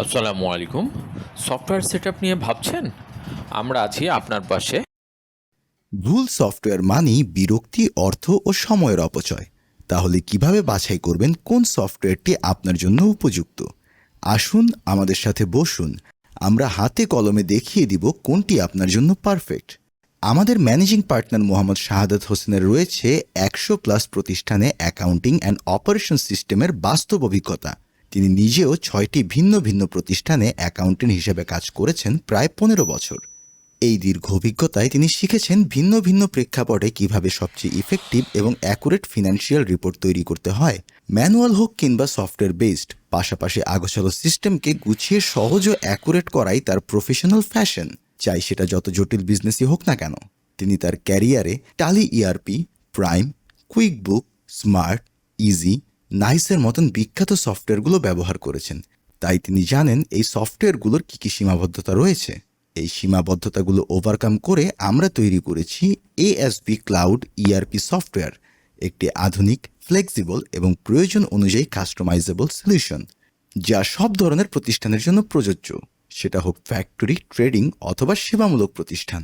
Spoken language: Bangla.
আসসালামু আলাইকুম। সফটওয়্যার সেটআপ নিয়ে ভাবছেন? আমরা আছি আপনার পাশে। ভুল সফটওয়্যার মানেই বিরক্তি, অর্থ ও সময়ের অপচয়। তাহলে কিভাবে বাছাই করবেন কোন সফটওয়্যারটি আপনার জন্য উপযুক্ত? আসুন আমাদের সাথে বসুন, আমরা হাতে কলমে দেখিয়ে দিব কোনটি আপনার জন্য পারফেক্ট। আমাদের ম্যানেজিং পার্টনার মোহাম্মদ শাহাদাত হোসেনের রয়েছে 100+ প্রতিষ্ঠানে অ্যাকাউন্টিং অ্যান্ড অপারেশন সিস্টেমের বাস্তব অভিজ্ঞতা। তিনি নিজেও 6টি ভিন্ন ভিন্ন প্রতিষ্ঠানে অ্যাকাউন্টেন্ট হিসেবে কাজ করেছেন প্রায় 15 বছর। এই দীর্ঘ অভিজ্ঞতায় তিনি শিখেছেন ভিন্ন ভিন্ন প্রেক্ষাপটে কিভাবে সবচেয়ে ইফেক্টিভ এবং অ্যাকুরেট ফিনান্সিয়াল রিপোর্ট তৈরি করতে হয়। ম্যানুয়াল হোক কিংবা সফটওয়্যার বেসড, পাশাপাশি আগোছালো সিস্টেমকে গুছিয়ে সহজ ও অ্যাকুরেট করাই তার প্রফেশনাল ফ্যাশন, চাই সেটা যত জটিল বিজনেসই হোক না কেন। তিনি তার ক্যারিয়ারে Tally ERP, Prime, QuickBooks, Smart, Easy, নাইসের মতন বিখ্যাত সফটওয়্যারগুলো ব্যবহার করেছেন। তাই তিনি জানেন এই সফটওয়্যারগুলোর কী সীমাবদ্ধতা রয়েছে। এই সীমাবদ্ধতাগুলো ওভারকাম করে আমরা তৈরি করেছি এএসবি ক্লাউড ইআরপি সফটওয়্যার, একটি আধুনিক, ফ্লেক্সিবল এবং প্রয়োজন অনুযায়ী কাস্টমাইজেবল সলিউশন, যা সব ধরনের প্রতিষ্ঠানের জন্য প্রযোজ্য, সেটা হোক ফ্যাক্টরি, ট্রেডিং অথবা সেবামূলক প্রতিষ্ঠান।